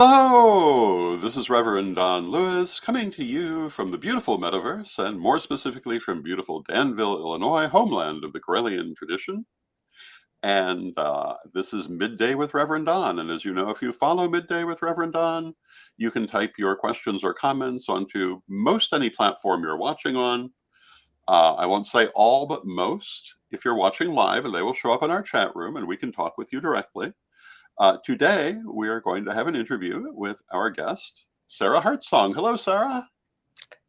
Hello, this is Reverend Don Lewis coming to you from the beautiful metaverse, and more specifically from beautiful Danville, Illinois, homeland of the Corellian tradition. And this is Midday with Reverend Don. And as you know, if you follow Midday with Reverend Don, you can type your questions or comments onto most any platform you're watching on. I won't say all, but most. If you're watching live, and they will show up in our chat room and we can talk with you directly. Today, we are going to have an interview with our guest, Sarah Heartsong. Hello, Sarah.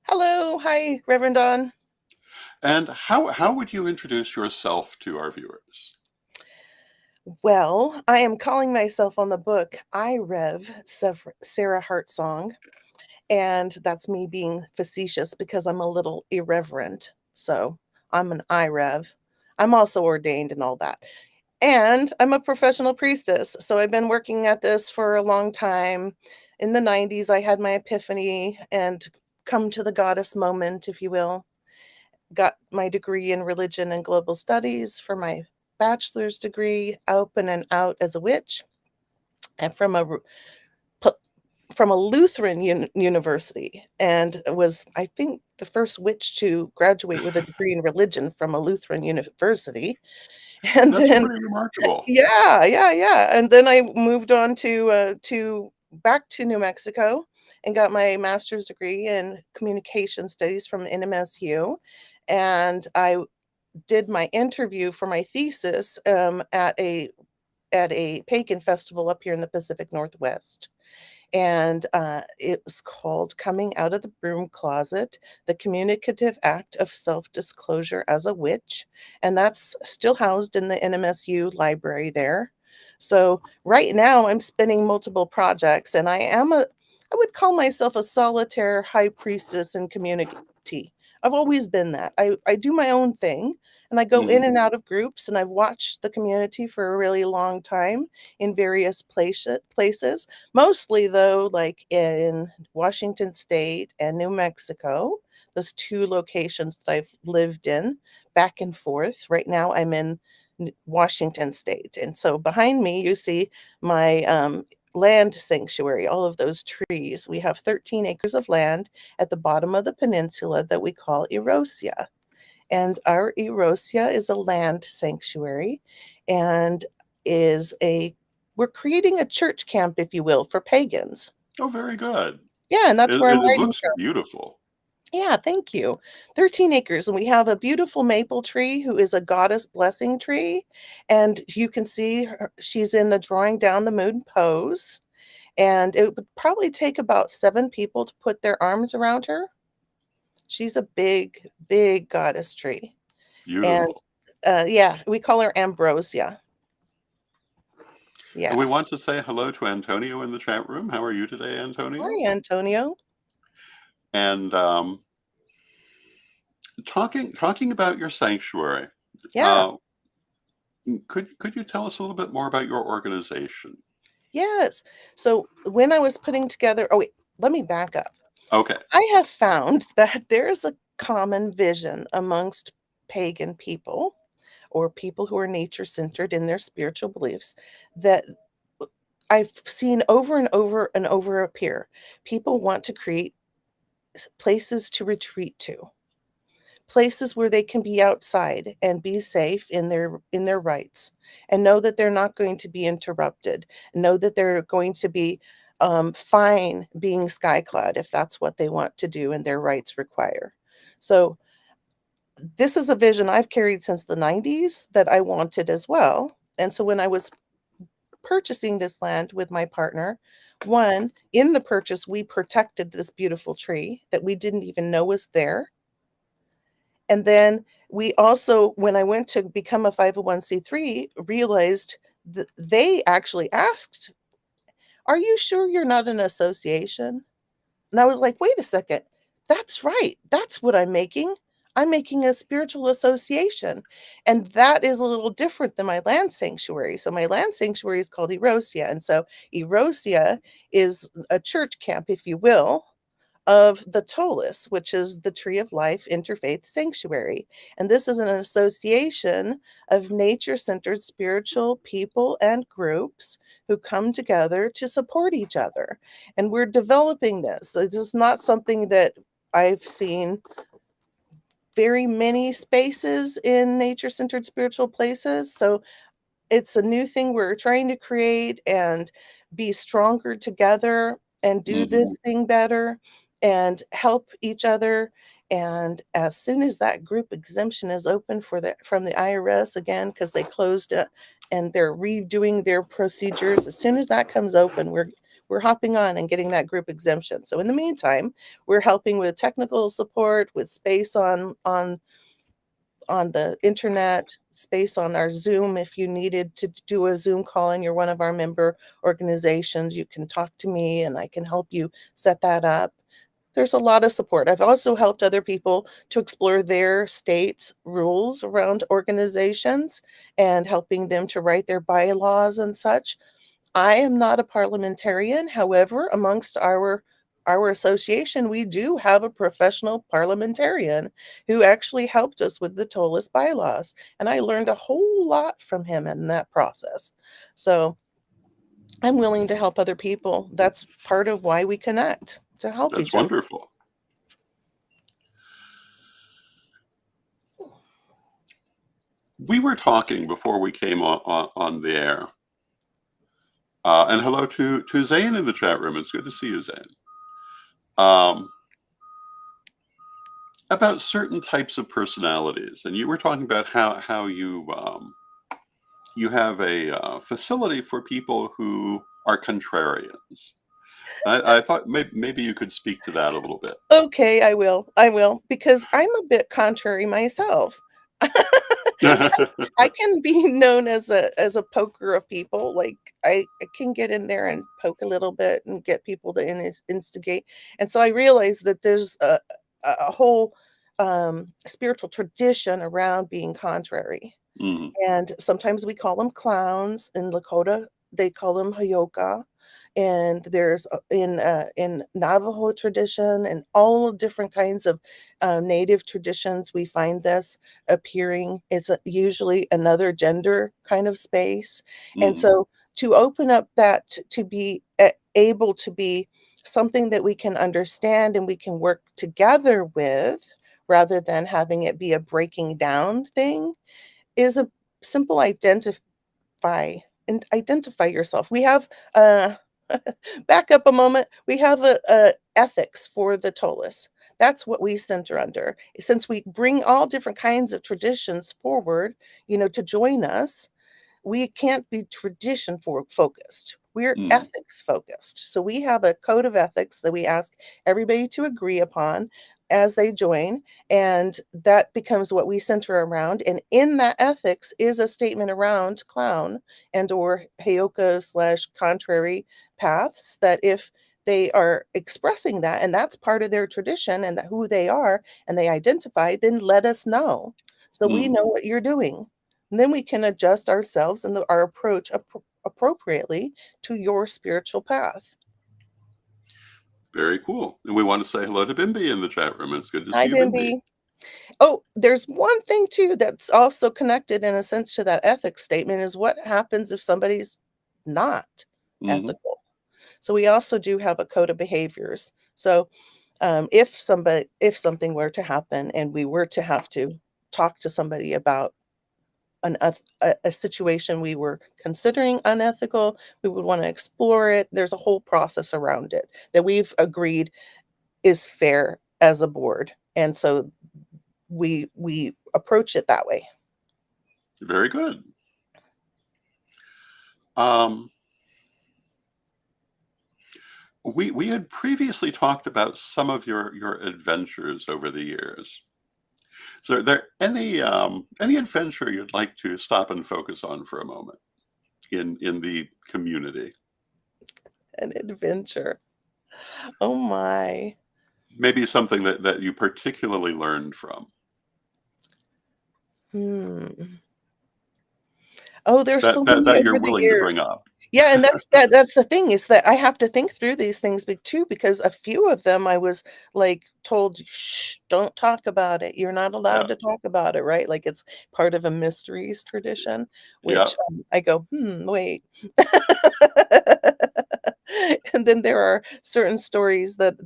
Hello. Hi, Reverend Don. And how would you introduce yourself to our viewers? Well, I am calling myself on the book Rev Sarah Heartsong, and that's me being facetious because I'm a little irreverent. So I'm an Rev. I'm also ordained and all that. And I'm a professional priestess. So I've been working at this for a long time. In the 90s, I had my epiphany and come to the goddess moment, if you will. Got my degree in religion and global studies for my bachelor's degree, open and out as a witch, and from a Lutheran university, and was, I think, the first witch to graduate with a degree in religion from a Lutheran university. And That's then, pretty remarkable. yeah. And then I moved on to back to New Mexico and got my master's degree in communication studies from NMSU. And I did my interview for my thesis at a pagan festival up here in the Pacific Northwest. And it was called Coming Out of the Broom Closet, the Communicative Act of Self-Disclosure as a Witch. And that's still housed in the NMSU library there. So right now I'm spinning multiple projects, and I would call myself a solitaire high priestess in community. I've always been that. I do my own thing, and I go in and out of groups, and I've watched the community for a really long time in various places. Mostly, though, like in Washington State and New Mexico, those two locations that I've lived in back and forth. Right now, I'm in Washington State. And so behind me, you see my land sanctuary, all of those trees. We have 13 acres of land at the bottom of the peninsula that we call Erosia. And our Erosia is a land sanctuary and we're creating a church camp, if you will, for pagans. Oh, very good. Yeah, and that's It, where I'm it writing looks from. beautiful. Yeah, thank you. 13 acres, and we have a beautiful maple tree who is a goddess blessing tree. And you can see she's in the drawing down the moon pose. And it would probably take about 7 people to put their arms around her. She's a big, big goddess tree. And Beautiful. yeah, we call her Ambrosia. And we Yeah. want to say hello to Antonio in the chat room. How are you today, Antonio? Hi, Antonio. And talking about your sanctuary, Yeah. uh, could you tell us a little bit more about your organization? Yes. So when I was putting together, oh wait, let me back up. Okay. I have found that there is a common vision amongst pagan people or people who are nature centered in their spiritual beliefs that I've seen over and over and over appear. People want to create places to retreat to, places where they can be outside and be safe in their rights, and know that they're not going to be interrupted, know that they're going to be fine being skyclad if that's what they want to do and their rights require. So this is a vision I've carried since the 90s that I wanted as well. And so when I was purchasing this land with my partner, one, in the purchase, we protected this beautiful tree that we didn't even know was there. And then we also, when I went to become a 501c3, realized that they actually asked, "Are you sure you're not an association?" And I was like, "Wait a second. That's right. That's what I'm making. I'm making a spiritual association." And that is a little different than my land sanctuary. So my land sanctuary is called Erosia. And so Erosia is a church camp, if you will, of the Tolis, which is the Tree of Life Interfaith Sanctuary. And this is an association of nature-centered spiritual people and groups who come together to support each other. And we're developing this. It is not something that I've seen very many spaces in nature-centered spiritual places. So it's a new thing we're trying to create and be stronger together and do Hmm. this thing better and help each other. And as soon as that group exemption is open for the from the IRS again, because they closed it and they're redoing their procedures, as soon as that comes open, we're hopping on and getting that group exemption. So in the meantime, we're helping with technical support, with space on the internet, space on our Zoom. If you needed to do a Zoom call and you're one of our member organizations, you can talk to me and I can help you set that up. There's a lot of support. I've also helped other people to explore their state's rules around organizations and helping them to write their bylaws and such. I am not a parliamentarian. However, amongst our association, we do have a professional parliamentarian who actually helped us with the Tollis bylaws, and I learned a whole lot from him in that process. So I'm willing to help other people. That's part of why we connect, to help That's each other. wonderful. We were talking before we came on the air. And hello to Zane in the chat room. It's good to see you, Zane. Um, about certain types of personalities, and you were talking about how you have a facility for people who are contrarians. I thought maybe you could speak to that a little bit. Okay, I will. I will, because I'm a bit contrary myself. I can be known as a poker of people. Like I can get in there and poke a little bit and get people to instigate. And so I realized that there's a whole spiritual tradition around being contrary. Mhm. And sometimes we call them clowns. In Lakota, they call them Hayoka. And there's in Navajo tradition and all different kinds of native traditions, we find this appearing. It's usually another gender kind of space. And Mhm. so to open up that to be able to be something that we can understand and we can work together with rather than having it be a breaking down thing is a simple identify yourself. We have back up a moment. We have a ethics for the Tolis. That's what we center under. Since we bring all different kinds of traditions forward, to join us, we can't be tradition focused. We're Mhm. ethics focused. So we have a code of ethics that we ask everybody to agree upon as they join, and that becomes what we center around. And in that ethics is a statement around clown and or Heyoka slash contrary paths, that if they are expressing that and that's part of their tradition and that who they are and they identify, then let us know so we Mhm. know what you're doing. And then we can adjust ourselves and our approach appropriately to your spiritual path. Very cool. And we want to say hello to Bimby in the chat room. It's good to see Hi, you, Bimby. Bimby. Oh, there's one thing too that's also connected in a sense to that ethics statement is what happens if somebody's not Mhm. ethical. So we also do have a code of behaviors. So if something were to happen and we were to have to talk to somebody about a situation we were considering unethical, we would want to explore it. There's a whole process around it that we've agreed is fair as a board. And so we approach it that way. Very good. Um, we had previously talked about some of your adventures over the years. So, are there any adventure you'd like to stop and focus on for a moment in the community? An adventure. Oh my. Maybe something that you particularly learned from. Hmm. Oh, there's so many that you're over the willing to years. bring up. Yeah, and that's the thing is that I have to think through these things too, because a few of them I was like told, shh, don't talk about it. You're not allowed Yeah. to talk about it, right? Like it's part of a mysteries tradition, Yeah. which I go, wait. And then there are certain stories that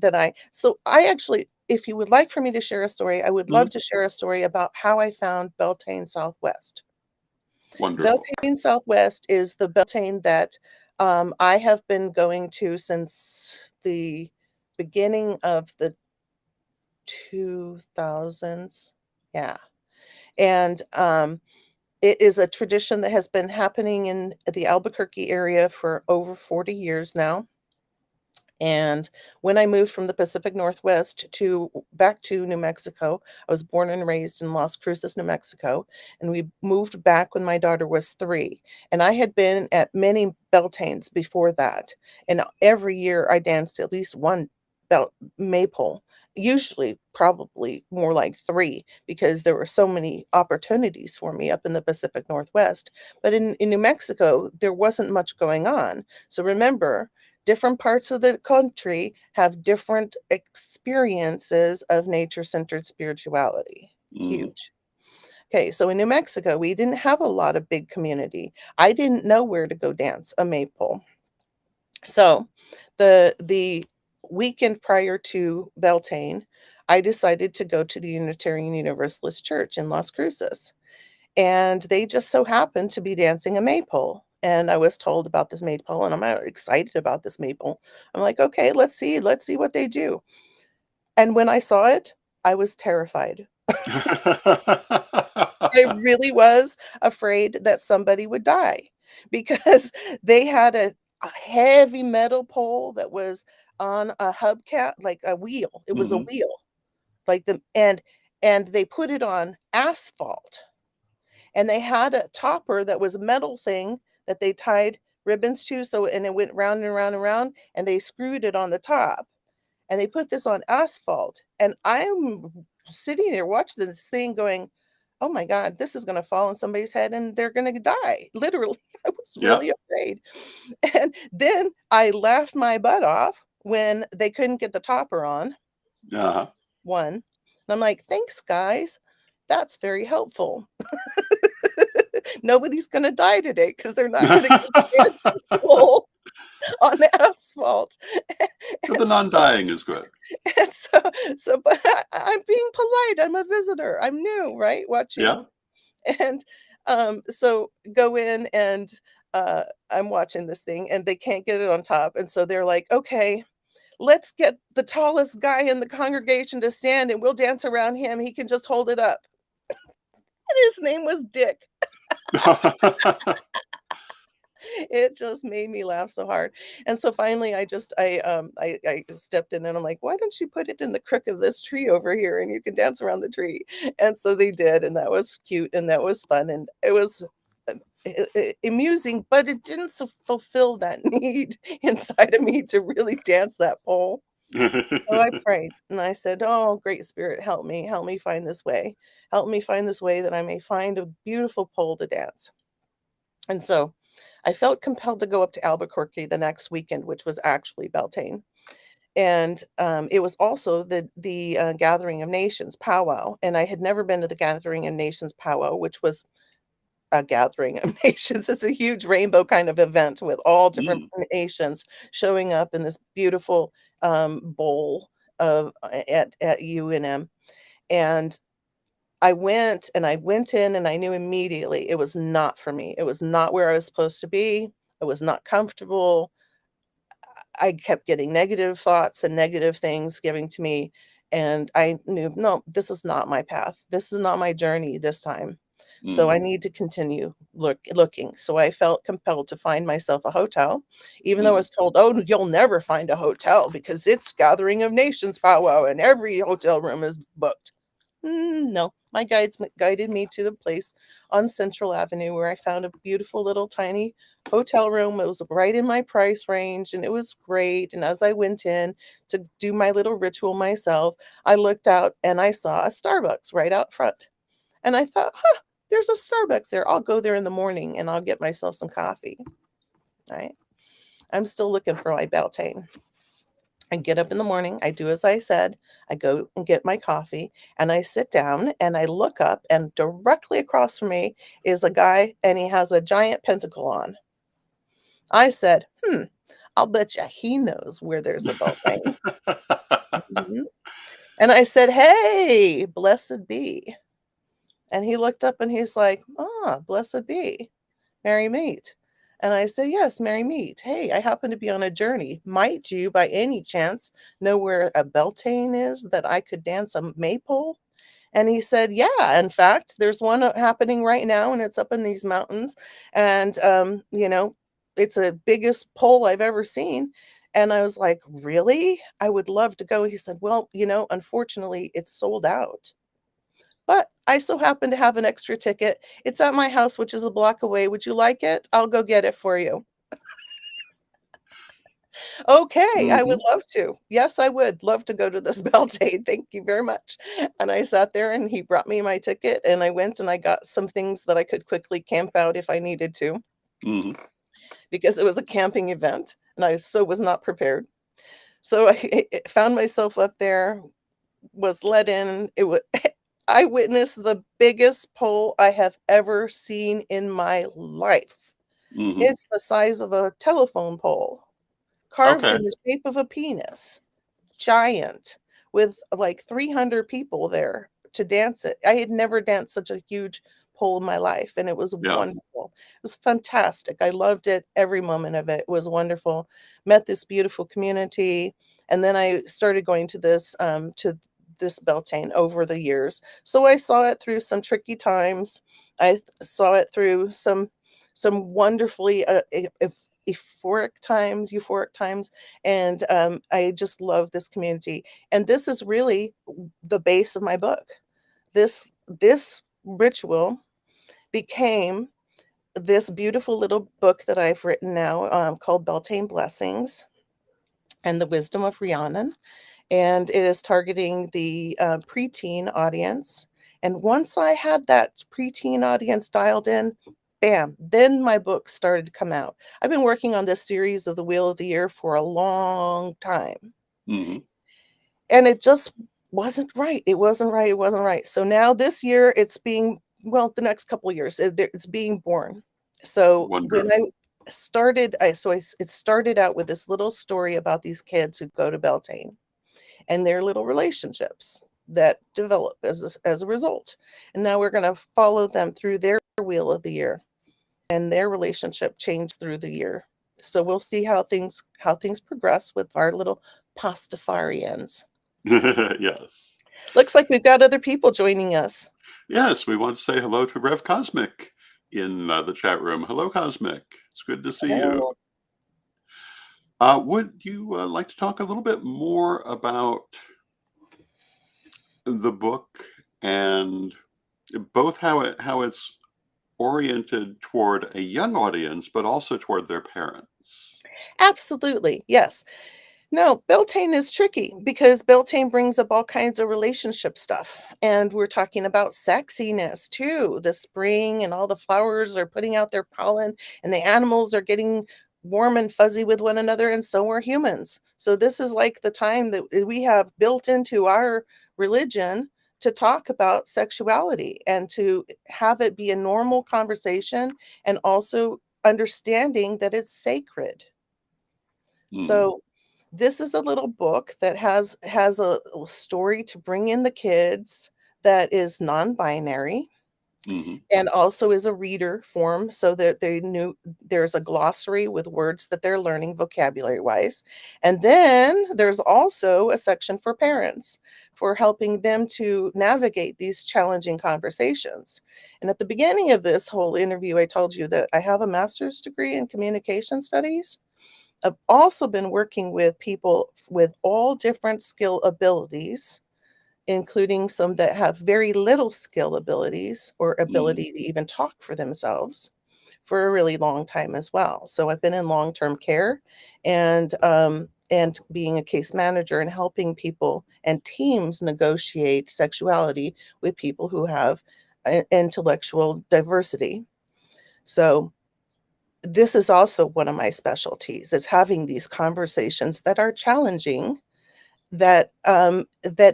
so I actually, if you would like for me to share a story, I would love Mhm. to share a story about how I found Beltane Southwest. Wonderful. Beltane Southwest is the Beltane that, I have been going to since the beginning of the 2000s. Yeah, and, it is a tradition that has been happening in the Albuquerque area for over 40 years now. And when I moved from the Pacific Northwest to back to New Mexico, I was born and raised in Las Cruces, New Mexico, and we moved back when my daughter was 3. And I had been at many Beltanes before that, and every year I danced at least one belt maypole, usually probably more like 3 because there were so many opportunities for me up in the Pacific Northwest. But in New Mexico, there wasn't much going on. So remember, different parts of the country have different experiences of nature-centered spirituality. Mhm. Huge. Okay, so in New Mexico, we didn't have a lot of big community. I didn't know where to go dance a maypole. So the weekend prior to Beltane, I decided to go to the Unitarian Universalist Church in Las Cruces, and they just so happened to be dancing a maypole. And I was told about this maypole, and I'm excited about this maypole. I'm like, okay, let's see what they do. And when I saw it, I was terrified. I really was afraid that somebody would die because they had a heavy metal pole that was on a hubcap, like a wheel. It was a Mhm. wheel, like and they put it on asphalt. And they had a topper that was a metal thing that they tied ribbons to, so and it went round and round and round, and they screwed it on the top, and they put this on asphalt, and I'm sitting there watching this thing going, "Oh my god, this is gonna fall on somebody's head and they're gonna die." Literally, I was Yeah. really afraid. And then I laughed my butt off when they couldn't get the topper on, Uh-huh. 1, and I'm like, "Thanks, guys. That's very helpful." Nobody's gonna die today because 'cause they're not gonna get chances full on asphalt. But the And so non-dying is good. and so but I'm being polite, I'm a visitor, I'm new, right, watching. Yeah. And, so go in and, I'm watching this thing, and they can't get it on top, and so they're like, "Okay, let's get the tallest guy in the congregation to stand, and we'll dance around him, he can just hold it up." And his name was Dick. It just made me laugh so hard. And so finally I stepped in and I'm like, "Why don't you put it in the crook of this tree over here and you can dance around the tree?" And so they did, and that was cute and that was fun and it was amusing, but it didn't fulfill that need inside of me to really dance that pole. So I prayed and I said, "Oh, great spirit, help me find this way. Help me find this way that I may find a beautiful pole to dance." And so I felt compelled to go up to Albuquerque the next weekend, which was actually Beltane. And it was also the Gathering of Nations powwow. And I had never been to the Gathering of Nations powwow, which was a Gathering of Nations. It's a huge rainbow kind of event with all different Mm. nations showing up in this beautiful bowl of at UNM. And I went in and I knew immediately it was not for me. It was not where I was supposed to be. I was not comfortable. I kept getting negative thoughts and negative things given to me. And I knew, no, this is not my path. This is not my journey this time. So I Mhm. need to continue looking. So I felt compelled to find myself a hotel, even though I Mhm. was told, oh, you'll never find a hotel because it's Gathering of Nations powwow and every hotel room is booked. No, my guides guided me to the place on Central Avenue where I found a beautiful little tiny hotel room. It was right in my price range and it was great. And as I went in to do my little ritual myself, I looked out and I saw a Starbucks right out front. And I thought, huh, There's a Starbucks there. I'll go there in the morning and I'll get myself some coffee. Right. I'm still looking for my Beltane. I get up in the morning, I do as I said, I go and get my coffee, and I sit down and I look up, and directly across from me is a guy, and he has a giant pentacle on. I said, I'll bet you he knows where there's a Beltane. Mhm. And I said, "Hey, blessed be." And he looked up and he's like, "Ah, blessed be. Merry meet." And I say, "Yes, merry meet. Hey, I happen to be on a journey. Might you, by any chance, know where a Beltane is that I could dance a maypole?" And he said, "Yeah, in fact, there's one happening right now, and it's up in these mountains. And, it's the biggest pole I've ever seen." And I was like, "Really? I would love to go." He said, "Well, unfortunately, it's sold out. But I so happen to have an extra ticket. It's at my house, which is a block away. Would you like it? I'll go get it for you." "Okay, I would Mhm, love to. Yes, I would love to go to this Beltane. Thank you very much." And I sat there and he brought me my ticket and I went and I got some things that I could quickly camp out if I needed to mhm, because it was a camping event and I so was not prepared. So I found myself up there, was let in. It was I witnessed the biggest pole I have ever seen in my life. mhm. It's the size of a telephone pole, carved Okay. in the shape of a penis. Giant, with, like, 300 people there to dance it. I had never danced such a huge pole in my life, and it was Yeah. wonderful. It was fantastic. I loved it, every moment of it. It was wonderful. Met this beautiful community, and then I started going to this Beltane over the years. So I saw it through some tricky times. Saw it through some wonderfully, euphoric times, and I just love this community. And this is really the base of my book. This ritual became this beautiful little book that I've written now, called Beltane Blessings and the Wisdom of Rhiannon, and it is targeting the preteen audience. And once I had that preteen audience dialed in, bam, then my book started to come out. I've been working on this series of the Wheel of the Year for a long time. Mhm. And it just wasn't right. It wasn't right. It wasn't right. So now this year it's being, well, the next couple of years, it's being born. So when I Wonderful. started, it started out with this little story about these kids who go to Beltane and their little relationships that develop as a result. And now we're going to follow them through their wheel of the year and their relationship change through the year. So we'll see how things progress with our little pastafarians. Yes. Looks like we've got other people joining us. Yes, we want to say hello to Rev Cosmic in, the chat room. Hello, Cosmic. It's good to see you. Oh, Would you, like to talk a little bit more about the book and both how it's oriented toward a young audience, but also toward their parents? absolutely. Yes. No, Beltane is tricky because Beltane brings up all kinds of relationship stuff. And we're talking about sexiness too. The spring and all the flowers are putting out their pollen, and the animals are getting warm and fuzzy with one another, and so are humans. So, this is like the time that we have built into our religion to talk about sexuality and to have it be a normal conversation and also understanding that it's sacred. Mhm, So, this is a little book that has a story to bring in the kids that is non-binary mhm, and also is a reader form so that they knew there's a glossary with words that they're learning vocabulary-wise. And then there's also a section for parents for helping them to navigate these challenging conversations. And at the beginning of this whole interview, I told you that I have a master's degree in communication studies. I've also been working with people with all different skill abilities, including some that have very little skill abilities or mhm. ability to even talk for themselves for a really long time as well. So I've been in long-term care and being a case manager and helping people and teams negotiate sexuality with people who have intellectual diversity. So this is also one of my specialties, is having these conversations that are challenging, that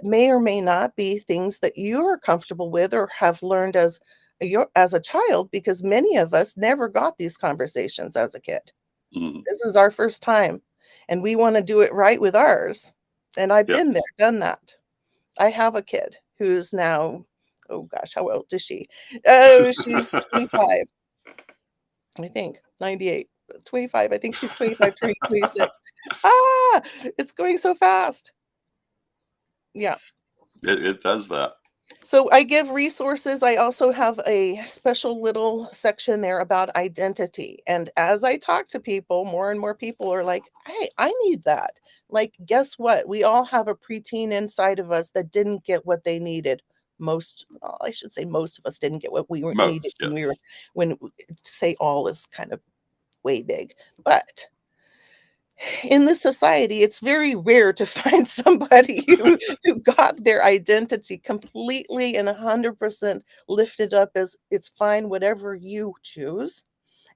may or may not be things that you are comfortable with or have learned as a child, because many of us never got these conversations as a kid. Mhm. This is our first time, and we want to do it right with ours. And I've been there, Yes. done that. I have a kid who's now, oh gosh, how old is she? She's 25, I think, 98. 25. I think she's 25, turning 26. Ah, it's going so fast. Yeah. It does that. So I give resources. I also have a special little section there about identity. And as I talk to people, more and more people are like, hey, I need that. Like, guess what? We all have a preteen inside of us that didn't get what they needed. Well, I should say most of us didn't get what needed Most, when yes. to say all is kind of way big. But in this society, it's very rare to find somebody who got their identity completely and 100% lifted up as it's fine, whatever you choose,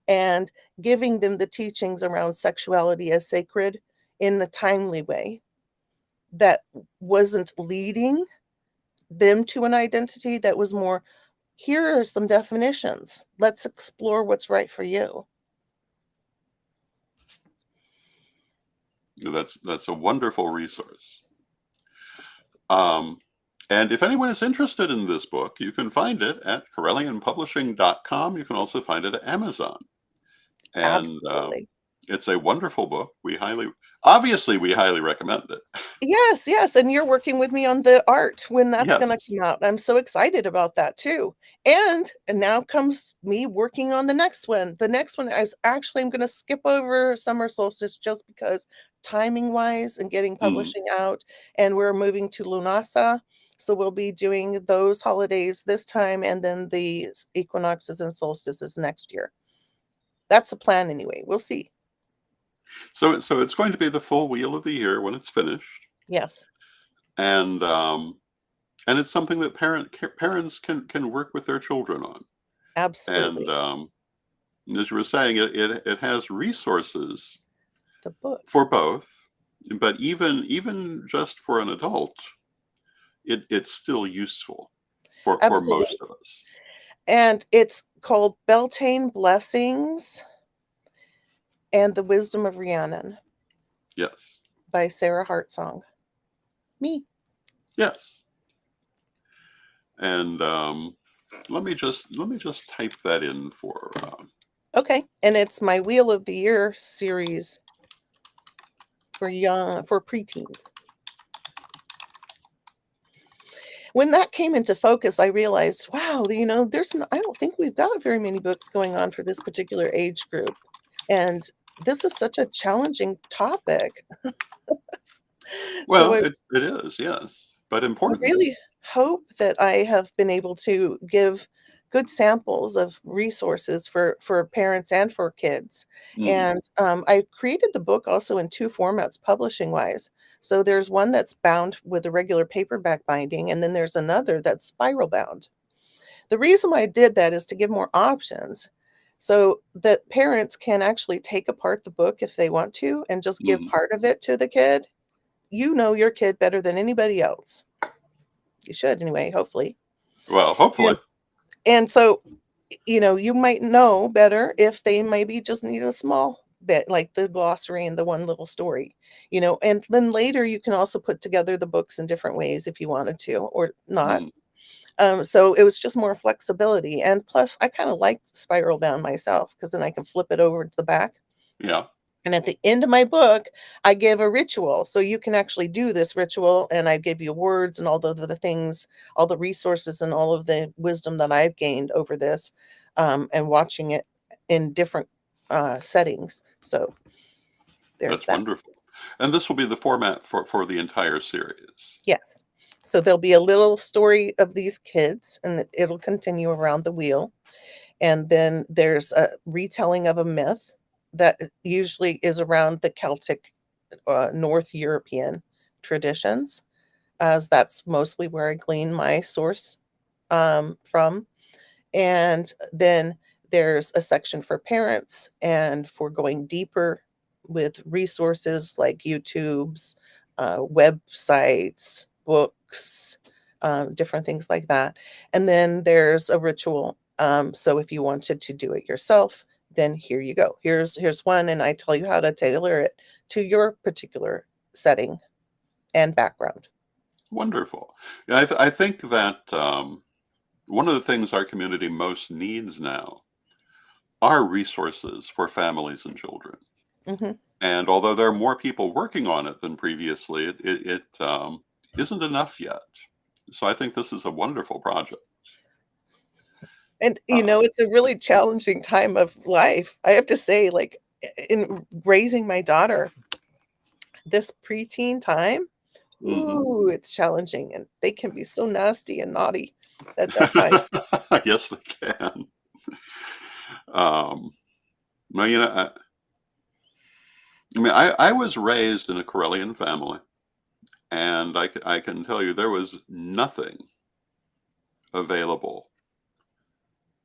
and giving them the teachings around sexuality as sacred in a timely way that wasn't leading them to an identity, that was more, here are some definitions. Let's explore what's right for you. That's a wonderful resource. Um, and if anyone is interested in this book, you can find it at CorellianPublishing.com. You can also find it at Amazon. And Absolutely. it's a wonderful book. Obviously, we highly recommend it. Yes, yes, and you're working with me on the art when that's gonna Yes. come out. I'm so excited about that too. And now comes me working on the next one. The next one is actually, I'm gonna skip over summer solstice just because timing-wise and getting Mm. publishing out, and we're moving to Lunasa. So we'll be doing those holidays this time, and then the equinoxes and solstices next year. That's the plan anyway. We'll see. So it's going to be the full wheel of the year when it's finished, Yes, and and it's something that parents can work with their children on. And absolutely. as you were saying, it has resources The book. for both, but even just for an adult, it's still useful for most Absolutely. of us. And it's called Beltane Blessings and the Wisdom of Rhiannon Yes, by Sarah Heartsong. Me. yes. And let me just type that in for Okay. And it's my Wheel of the Year series for preteens. When that came into focus, I realized, wow, I don't think we've got very many books going on for this particular age group. And this is such a challenging topic. So well, it is, yes, but I important. really hope that I have been able to give good samples of resources for parents and for kids. Mm, And I created the book also in two formats, publishing wise. So there's one that's bound with a regular paperback binding, and then there's another that's spiral bound. The reason why I did that is to give more options so that parents can actually take apart the book if they want to and just give mm. part of it to the kid. You know your kid better than anybody else. You should anyway, hopefully. Well, And hopefully. and so, you might know better if they maybe just need a small bit, like the glossary and the one little story, and then later you can also put together the books in different ways if you wanted to or not. Mm, So it was just more flexibility. And plus, I kind of like spiral bound myself because then I can flip it over to the back. yeah, And at the end of my book, I give a ritual. So you can actually do this ritual, and I give you words and all the things, all the resources, and all of the wisdom that I've gained over this, and watching it in different settings. So there's that's that. wonderful. And this will be the format for the entire series. Yes. So there'll be a little story of these kids, and it'll continue around the wheel. And then there's a retelling of a myth that usually is around the Celtic, North European traditions, as that's mostly where I glean my source from. And then there's a section for parents and for going deeper with resources like YouTube's, websites, books, different things like that. And then there's a ritual. So if you wanted to do it yourself, then here you go. Here's one, and I tell you how to tailor it to your particular setting and background. Wonderful. Yeah, I think that one of the things our community most needs now are resources for families and children. Hmm. And although there are more people working on it than previously, it isn't enough yet. So I think this is a wonderful project. And, Uh, it's a really challenging time of life. I have to say, like, in raising my daughter, this preteen time, mhm. ooh, it's challenging, and they can be so nasty and naughty at that time. Yes, they can. Um, well, I mean, I was raised in a Karelian family, and I can tell you there was nothing available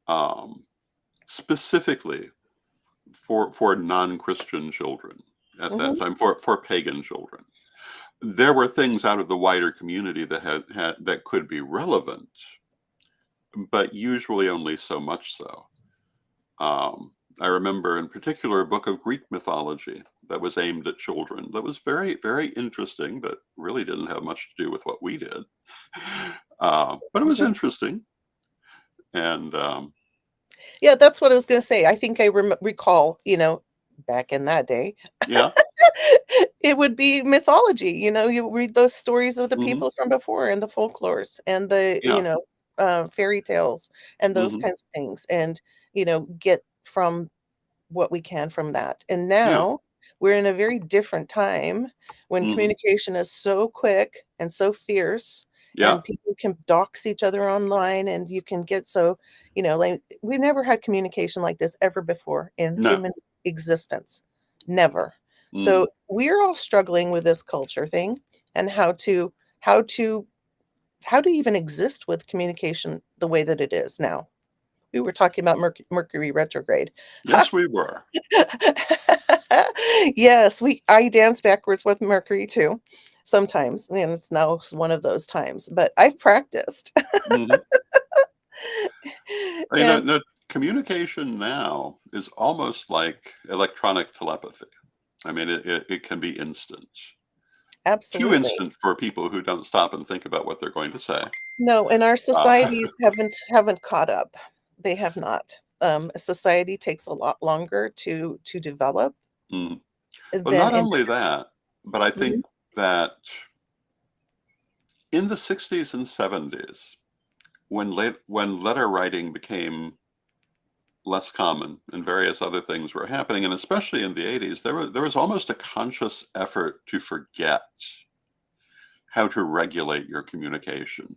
um, specifically for non-Christian children at that Mhm, time, for pagan children. There were things out of the wider community that had that could be relevant, but usually only so much so. I remember in particular a book of Greek mythology that was aimed at children that was very, very interesting, but really didn't have much to do with what we did. But it was mhm. interesting. And Yeah, that's what I was gonna say. I think I recall, back in that day, yeah, it would be mythology. You read those stories of the hmm, people from before and the folklores and the, yeah, fairy tales and those hmm, kinds of things, and, get from what we can from that. And yeah, now we're in a very different time when hmm, communication is so quick and so fierce, yeah, and people can dox each other online, and you can get so, like, we never had communication like this ever before in no, human existence. Never. So hmm, we're all struggling with this culture thing and how to how to even exist with communication the way that it is now. We were talking about Mercury retrograde. yes, we were. Yes, I dance backwards with Mercury too, sometimes, and it's now one of those times, but I've practiced. Hmm. And No, communication now is almost like electronic telepathy. I mean, it can be instant. Too absolutely. instant for people who don't stop and think about what they're going to say. No, and our Uh, societies haven't caught up. They have not. A society takes a lot longer to develop mm. Well, than not in only different. that, but I think Mhm, that in the 60s and 70s, when letter writing became less common and various other things were happening, and especially in the 80s, there was almost a conscious effort to forget how to regulate your communication.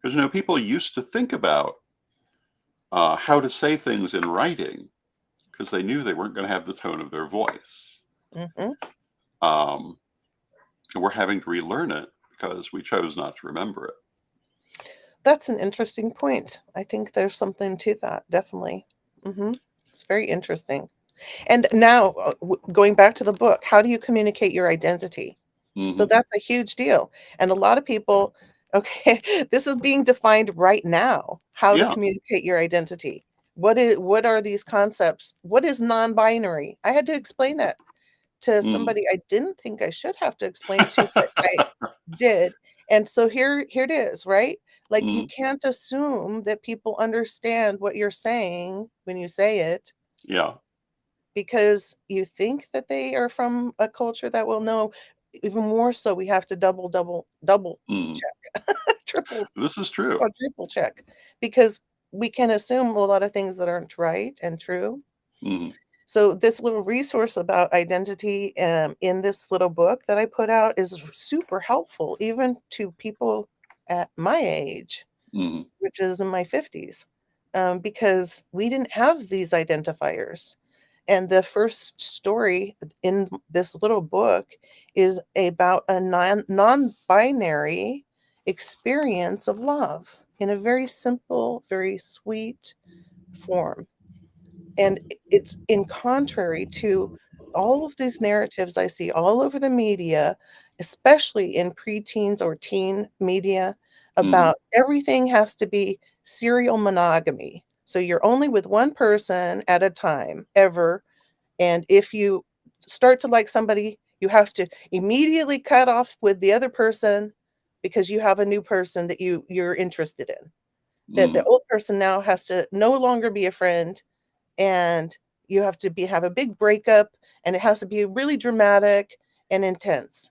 Because people used to think about how to say things in writing because they knew they weren't going to have the tone of their voice. mhm. Um, and we're having to relearn it because we chose not to remember it. That's an interesting point. I think there's something to that, definitely. Mhm. It's very interesting. And now, going back to the book, how do you communicate your identity? So Hmm. that's a huge deal. And a lot of people, okay, this is being defined right now, how to Yeah. communicate your identity. What are these concepts? What is non-binary? I had to explain that to Hmm. somebody I didn't think I should have to explain to, but I did. And so here it is, right? Like, you Hmm. can't assume that people understand what you're saying when you say it, Yeah. because you think that they are from a culture that will know. Even more so, we have to double Hmm. check, triple, This is true. quadruple check, because we can assume a lot of things that aren't right and true. Hmm. So this little resource about identity, in this little book that I put out, is super helpful even to people at my age, Hmm. which is in my 50s, because we didn't have these identifiers. And the first story in this little book is about a non-binary experience of love. in a very simple, very sweet form. And it's in contrary to all of these narratives I see all over the media, especially in preteens or teen media, Mhm. about everything has to be serial monogamy. So you're only with one person at a time, ever. And if you start to like somebody, you have to immediately cut off with the other person because you have a new person that you're interested in. That the Mhm. old person now has to no longer be a friend, and you have to have a big breakup, and it has to be really dramatic and intense.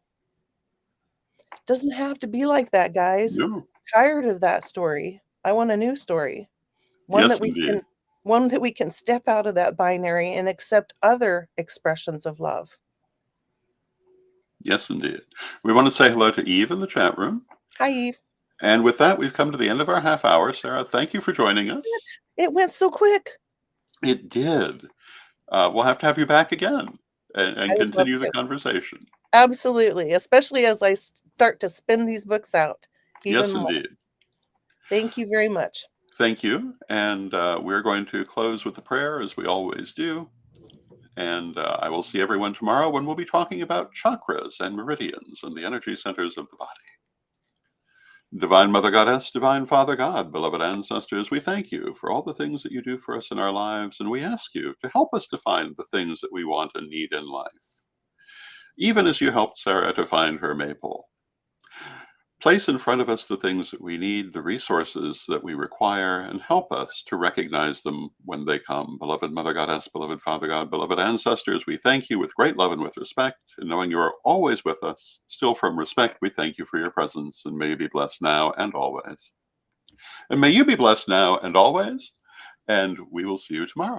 Doesn't have to be like that, guys. No. Tired of that story. I want a new story. One Yes, that we indeed. can one that we can step out of that binary and accept other expressions of love. Yes, indeed. We want to say hello to Eve in the chat room. Hi, Eve. And with that, we've come to the end of our half hour. Sarah, thank you for joining us. What? It went so quick. It did. We'll have to have you back again I and would love continue the to. conversation. Absolutely, especially as I start to spin these books out even Yes, more. indeed. Thank you very much. Thank you. And we're going to close with the prayer as we always do. And I will see everyone tomorrow when we'll be talking about chakras and meridians and the energy centers of the body. Divine Mother Goddess, Divine Father God, beloved ancestors, we thank you for all the things that you do for us in our lives, and we ask you to help us to find the things that we want and need in life, even as you helped Sarah to find her maple. Place in front of us the things that we need, the resources that we require, and help us to recognize them when they come. Beloved Mother Goddess, beloved Father God, beloved ancestors, we thank you with great love and with respect, and knowing you are always with us. Still from respect, we thank you for your presence, and may you be blessed now and always. And may you be blessed now and always, and we will see you tomorrow.